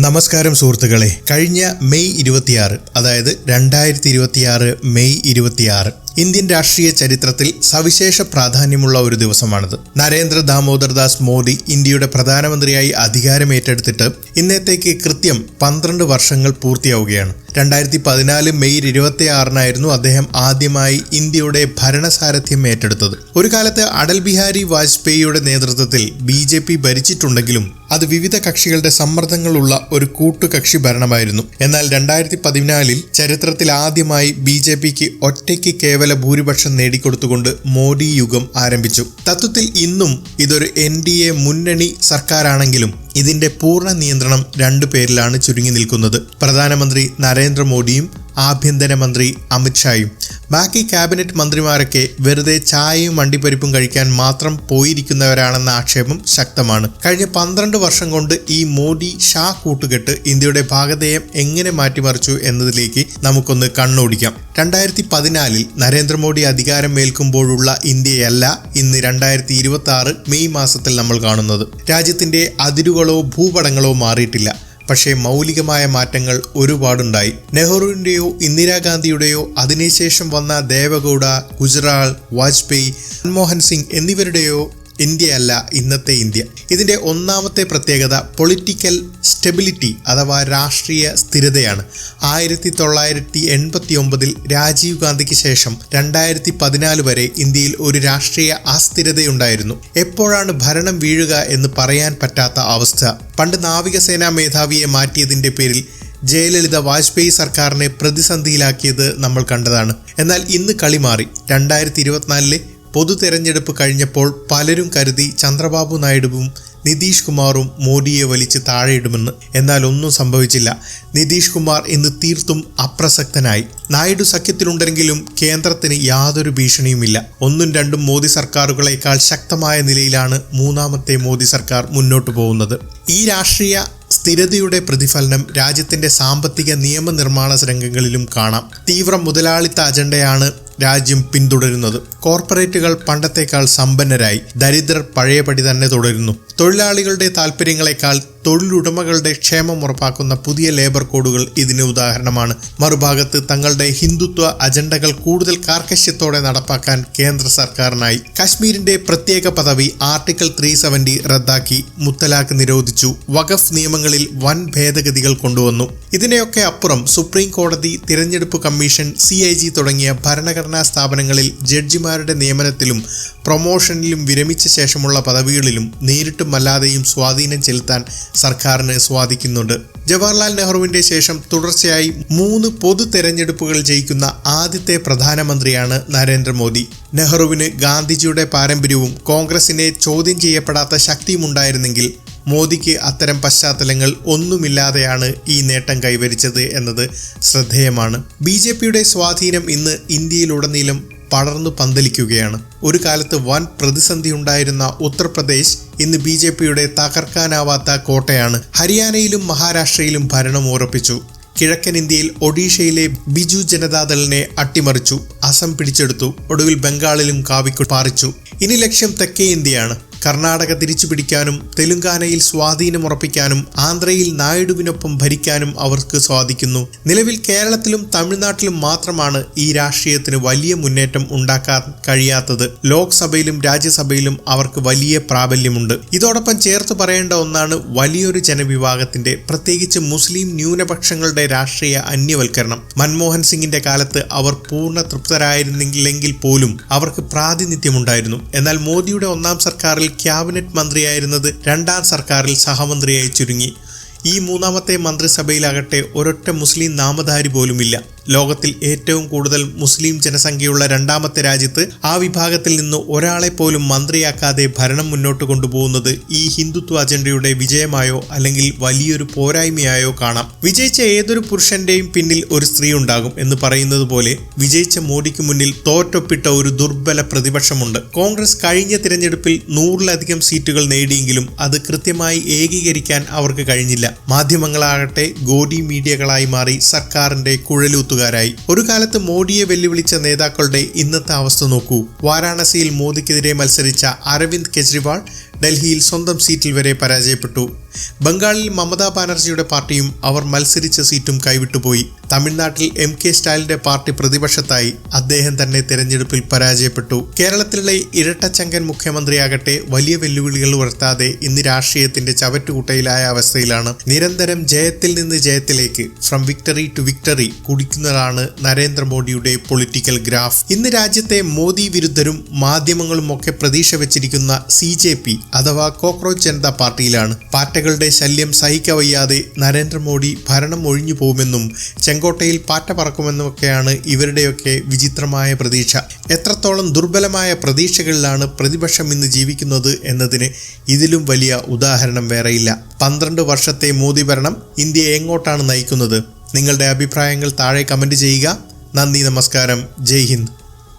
നമസ്കാരം സുഹൃത്തുക്കളെ, കഴിഞ്ഞ മെയ് 26 അതായത് 2026 മെയ് 26 ഇന്ത്യൻ രാഷ്ട്രീയ ചരിത്രത്തിൽ സവിശേഷ പ്രാധാന്യമുള്ള ഒരു ദിവസമാണിത്. നരേന്ദ്ര ദാമോദർ ദാസ് മോദി ഇന്ത്യയുടെ പ്രധാനമന്ത്രിയായി അധികാരമേറ്റെടുത്തിട്ട് ഇന്നത്തേക്ക് കൃത്യം 12 വർഷങ്ങൾ പൂർത്തിയാവുകയാണ്. 2014 മെയ് 26 അദ്ദേഹം ആദ്യമായി ഇന്ത്യയുടെ ഭരണസാരഥ്യം ഏറ്റെടുത്തത്. ഒരു കാലത്ത് അടൽ ബിഹാരി വാജ്പേയിയുടെ നേതൃത്വത്തിൽ BJP ഭരിച്ചിട്ടുണ്ടെങ്കിലും അത് വിവിധ കക്ഷികളുടെ സമ്മർദ്ദങ്ങളുള്ള ഒരു കൂട്ടുകക്ഷി ഭരണമായിരുന്നു. എന്നാൽ 2014 ചരിത്രത്തിൽ ആദ്യമായി BJPക്ക് ഒറ്റയ്ക്ക് കേവല ഭൂരിപക്ഷം നേടിക്കൊടുത്തുകൊണ്ട് മോഡി യുഗം ആരംഭിച്ചു. തത്വത്തിൽ ഇന്നും ഇതൊരു NDA മുന്നണി സർക്കാരാണെങ്കിലും ഇതിന്റെ പൂർണ്ണ നിയന്ത്രണം 2 പേരിലാണ് ചുരുങ്ങി നിൽക്കുന്നത്. പ്രധാനമന്ത്രി നരേന്ദ്രമോദിയും ആഭ്യന്തരമന്ത്രി അമിത് ഷായും. ബാക്കി ക്യാബിനറ്റ് മന്ത്രിമാരൊക്കെ വെറുതെ ചായയും വണ്ടിപ്പരിപ്പും കഴിക്കാൻ മാത്രം പോയിരിക്കുന്നവരാണെന്ന ആക്ഷേപം ശക്തമാണ്. കഴിഞ്ഞ 12 വർഷം കൊണ്ട് ഈ മോഡി ഷാ കൂട്ടുകെട്ട് ഇന്ത്യയുടെ ഭാഗധേയം എങ്ങനെ മാറ്റിമറിച്ചു എന്നതിലേക്ക് നമുക്കൊന്ന് കണ്ണോടിക്കാം. 2014 നരേന്ദ്രമോദി അധികാരമേൽക്കുമ്പോഴുള്ള ഇന്ത്യയല്ല ഇന്ന് 2026 മെയ് മാസത്തിൽ നമ്മൾ കാണുന്നത്. രാജ്യത്തിന്റെ അതിരുകളോ ഭൂപടങ്ങളോ മാറിയിട്ടില്ല. പക്ഷേ മൗലികമായ മാറ്റങ്ങൾ ഒരുപാടുണ്ടായി. നെഹ്റുവിൻ്റെയോ ഇന്ദിരാഗാന്ധിയുടെയോ അതിനുശേഷം വന്ന ദേവഗൌഡ, ഗുജറാൾ, വാജ്പേയി, മൻമോഹൻ സിംഗ് എന്നിവരുടെയോ ഇന്ത്യയല്ല ഇന്നത്തെ ഇന്ത്യ. ഇതിൻ്റെ ഒന്നാമത്തെ പ്രത്യേകത പൊളിറ്റിക്കൽ സ്റ്റെബിലിറ്റി അഥവാ രാഷ്ട്രീയ സ്ഥിരതയാണ്. 1989 രാജീവ് ഗാന്ധിക്ക് ശേഷം 2014 വരെ ഇന്ത്യയിൽ ഒരു രാഷ്ട്രീയ അസ്ഥിരതയുണ്ടായിരുന്നു. എപ്പോഴാണ് ഭരണം വീഴുക എന്ന് പറയാൻ പറ്റാത്ത അവസ്ഥ. പണ്ട് നാവികസേനാ മേധാവിയെ മാറ്റിയതിൻ്റെ പേരിൽ ജയലളിത വാജ്പേയി സർക്കാരിനെ പ്രതിസന്ധിയിലാക്കിയത് നമ്മൾ കണ്ടതാണ്. എന്നാൽ ഇന്ന് കളി മാറി. 2024 പൊതു തെരഞ്ഞെടുപ്പ് കഴിഞ്ഞപ്പോൾ പലരും കരുതി ചന്ദ്രബാബു നായിഡുവും നിതീഷ് കുമാറും മോഡിയെ വലിച്ച് താഴെയിടുമെന്ന്. എന്നാൽ ഒന്നും സംഭവിച്ചില്ല. നിതീഷ് കുമാർ ഇന്ന് തീർത്തും അപ്രസക്തനായി. നായിഡു സഖ്യത്തിലുണ്ടെങ്കിലും കേന്ദ്രത്തിന് യാതൊരു ഭീഷണിയുമില്ല. 1-2 മോദി സർക്കാരുകളേക്കാൾ ശക്തമായ നിലയിലാണ് മൂന്നാമത്തെ മോദി സർക്കാർ മുന്നോട്ടു പോകുന്നത്. ഈ രാഷ്ട്രീയ സ്ഥിരതയുടെ പ്രതിഫലനം രാജ്യത്തിന്റെ സാമ്പത്തിക നിയമനിർമ്മാണ രംഗങ്ങളിലും കാണാം. തീവ്ര മുതലാളിത്ത അജണ്ടയാണ് രാജ്യം പിന്തുടരുന്നത്. കോർപ്പറേറ്റുകൾ പണ്ടത്തേക്കാൾ സമ്പന്നരായി. ദരിദ്രർ പഴയപടി തന്നെ തുടരുന്നു. തൊഴിലാളികളുടെ താൽപ്പര്യങ്ങളെക്കാൾ തൊഴിലുടമകളുടെ ക്ഷേമം ഉറപ്പാക്കുന്ന പുതിയ ലേബർ കോഡുകൾ ഇതിന് ഉദാഹരണമാണ്. മറുഭാഗത്ത് തങ്ങളുടെ ഹിന്ദുത്വ അജണ്ടകൾ കൂടുതൽ കാർക്കശ്യത്തോടെ നടപ്പാക്കാൻ കേന്ദ്ര സർക്കാരിനായി. കശ്മീരിന്റെ പ്രത്യേക പദവി ആർട്ടിക്കിൾ 370 റദ്ദാക്കി. മുത്തലാഖ് നിരോധിച്ചു. വഖഫ് നിയമങ്ങളിൽ വൻ ഭേദഗതികൾ കൊണ്ടുവന്നു. ഇതിനെയൊക്കെ അപ്പുറം സുപ്രീം കോടതി, തിരഞ്ഞെടുപ്പ് കമ്മീഷൻ, CIG തുടങ്ങിയ ഭരണഘടനാ സ്ഥാപനങ്ങളിൽ ജഡ്ജിമാരുടെ നിയമനത്തിലും പ്രൊമോഷനിലും വിരമിച്ച ശേഷമുള്ള പദവികളിലും നേരിട്ടും അല്ലാതെയും സ്വാധീനം ചെലുത്താൻ സർക്കാരിന് സാധിക്കുന്നുണ്ട്. ജവഹർലാൽ നെഹ്റുവിന്റെ ശേഷം തുടർച്ചയായി 3 പൊതു തെരഞ്ഞെടുപ്പുകൾ ജയിക്കുന്ന ആദ്യത്തെ പ്രധാനമന്ത്രിയാണ് നരേന്ദ്രമോദി. നെഹ്റുവിന് ഗാന്ധിജിയുടെ പാരമ്പര്യവും കോൺഗ്രസിനെ ചോദ്യം ചെയ്യപ്പെടാത്ത ശക്തിയും ഉണ്ടായിരുന്നെങ്കിൽ മോദിക്ക് അത്തരം പശ്ചാത്തലങ്ങൾ ഒന്നുമില്ലാതെയാണ് ഈ നേട്ടം കൈവരിച്ചത് എന്നത് ശ്രദ്ധേയമാണ്. BJPയുടെ സ്വാധീനം ഇന്ന് ഇന്ത്യയിലുടനീളം പടർന്നു പന്തലിക്കുകയാണ്. ഒരു കാലത്ത് വൻ പ്രതിസന്ധി ഉണ്ടായിരുന്ന ഉത്തർപ്രദേശ് ഇന്ന് BJPയുടെ തകർക്കാനാവാത്ത കോട്ടയാണ്. ഹരിയാനയിലും മഹാരാഷ്ട്രയിലും ഭരണം ഉറപ്പിച്ചു. കിഴക്കൻ ഇന്ത്യയിൽ ഒഡീഷയിലെ ബിജു ജനതാദളിനെ അട്ടിമറിച്ചു. അസം പിടിച്ചെടുത്തു. ഒടുവിൽ ബംഗാളിലും കാവിക്കു പാറിച്ചു. ഇനി ലക്ഷ്യം തെക്കേ ഇന്ത്യയാണ്. കർണാടക തിരിച്ചുപിടിക്കാനും തെലുങ്കാനയിൽ സ്വാധീനമുറപ്പിക്കാനും ആന്ധ്രയിൽ നായിഡുവിനൊപ്പം ഭരിക്കാനും അവർക്ക് സാധിക്കുന്നു. നിലവിൽ കേരളത്തിലും തമിഴ്നാട്ടിലും മാത്രമാണ് ഈ രാഷ്ട്രീയത്തിന് വലിയ മുന്നേറ്റം ഉണ്ടാക്കാൻ കഴിയാത്തത്. ലോക്സഭയിലും രാജ്യസഭയിലും അവർക്ക് വലിയ പ്രാബല്യമുണ്ട്. ഇതോടൊപ്പം ചേർത്ത് പറയേണ്ട ഒന്നാണ് വലിയൊരു ജനവിഭാഗത്തിന്റെ, പ്രത്യേകിച്ച് മുസ്ലിം ന്യൂനപക്ഷങ്ങളുടെ രാഷ്ട്രീയ അന്യവൽക്കരണം. മൻമോഹൻ സിംഗിന്റെ കാലത്ത് അവർ പൂർണ്ണ തൃപ്തരായിരുന്നില്ലെങ്കിൽ പോലും അവർക്ക് പ്രാതിനിധ്യമുണ്ടായിരുന്നു. എന്നാൽ മോദിയുടെ ഒന്നാം സർക്കാരിൽ ക്യാബിനറ്റ് മന്ത്രിയായിരുന്നത് 2ാം സർക്കാരിൽ സഹമന്ത്രിയായി ചുരുങ്ങി. ഈ മൂന്നാമത്തെ മന്ത്രിസഭയിലാകട്ടെ ഒരൊറ്റ മുസ്ലിം നാമധാരി പോലുമില്ല. ലോകത്തിൽ ഏറ്റവും കൂടുതൽ മുസ്ലിം ജനസംഖ്യയുള്ള 2ാമത്തെ രാജ്യത്ത് ആ വിഭാഗത്തിൽ നിന്ന് ഒരാളെ പോലും മന്ത്രിയാക്കാതെ ഭരണം മുന്നോട്ട് കൊണ്ടുപോകുന്നത് ഈ ഹിന്ദുത്വ അജണ്ടയുടെ വിജയമായോ അല്ലെങ്കിൽ വലിയൊരു പോരായ്മയായോ കാണാം. വിജയിച്ച ഏതൊരു പുരുഷന്റെയും പിന്നിൽ ഒരു സ്ത്രീ ഉണ്ടാകും എന്ന് പറയുന്നത് പോലെ വിജയിച്ച മോഡിക്ക് മുന്നിൽ തോറ്റൊപ്പിട്ട ഒരു ദുർബല പ്രതിപക്ഷമുണ്ട്. കോൺഗ്രസ് കഴിഞ്ഞ തിരഞ്ഞെടുപ്പിൽ 100-ലധികം സീറ്റുകൾ നേടിയെങ്കിലും അത് കൃത്യമായി ഏകീകരിക്കാൻ അവർക്ക് കഴിഞ്ഞില്ല. മാധ്യമങ്ങളാകട്ടെ ഗോഡി മീഡിയകളായി മാറി സർക്കാരിന്റെ കുഴലൂത്തുകയാണ്. വോട്ടുകാരായി. ഒരു കാലത്ത് മോഡിയെ വെല്ലുവിളിച്ച നേതാക്കളുടെ ഇന്നത്തെ അവസ്ഥ നോക്കൂ. വാരാണസിയിൽ മോദിക്കെതിരെ മത്സരിച്ച അരവിന്ദ് കെജ്രിവാൾ ഡൽഹിയിൽ സ്വന്തം സീറ്റിൽ വരെ പരാജയപ്പെട്ടു. ബംഗാളിൽ മമതാ ബാനർജിയുടെ പാർട്ടിയും അവർ മത്സരിച്ച സീറ്റും കൈവിട്ടുപോയി. തമിഴ്നാട്ടിൽ MK സ്റ്റാലിന്റെ പാർട്ടി പ്രതിപക്ഷത്തായി. അദ്ദേഹം തന്നെ തെരഞ്ഞെടുപ്പിൽ പരാജയപ്പെട്ടു. കേരളത്തിലെ ഇരട്ടച്ചങ്കൻ മുഖ്യമന്ത്രിയാകട്ടെ വലിയ വെല്ലുവിളികൾ ഉയർത്താതെ ഇന്ന് രാഷ്ട്രീയത്തിന്റെ ചവറ്റുകുട്ടയിലായ അവസ്ഥയിലാണ്. നിരന്തരം ജയത്തിൽ നിന്ന് ജയത്തിലേക്ക്, ഫ്രം വിക്ടറി ടു വിക്ടറി കുടിക്കുന്നതാണ് നരേന്ദ്രമോദിയുടെ പൊളിറ്റിക്കൽ ഗ്രാഫ്. ഇന്ന് രാജ്യത്തെ മോദി വിരുദ്ധരും മാധ്യമങ്ങളും ഒക്കെ പ്രതീക്ഷ വെച്ചിരിക്കുന്ന CJP അഥവാ കോക്രോച്ച് ജനതാ പാർട്ടിയിലാണ്. പാറ്റകളുടെ ശല്യം സഹിക്കവയ്യാതെ നരേന്ദ്രമോദി ഭരണം ഒഴിഞ്ഞു പോകുമെന്നും ചെങ്കോട്ടയിൽ പാറ്റ പറക്കുമെന്നുമൊക്കെയാണ് ഇവരുടെയൊക്കെ വിചിത്രമായ പ്രതീക്ഷ. എത്രത്തോളം ദുർബലമായ പ്രതീക്ഷകളിലാണ് പ്രതിപക്ഷം ഇന്ന് ജീവിക്കുന്നത് എന്നതിന് ഇതിലും വലിയ ഉദാഹരണം വേറെയില്ല. 12 വർഷത്തെ മോദി ഭരണം ഇന്ത്യയെ എങ്ങോട്ടാണ് നയിക്കുന്നത്? നിങ്ങളുടെ അഭിപ്രായങ്ങൾ താഴെ കമന്റ് ചെയ്യുക. നന്ദി, നമസ്കാരം, ജയ് ഹിന്ദ്.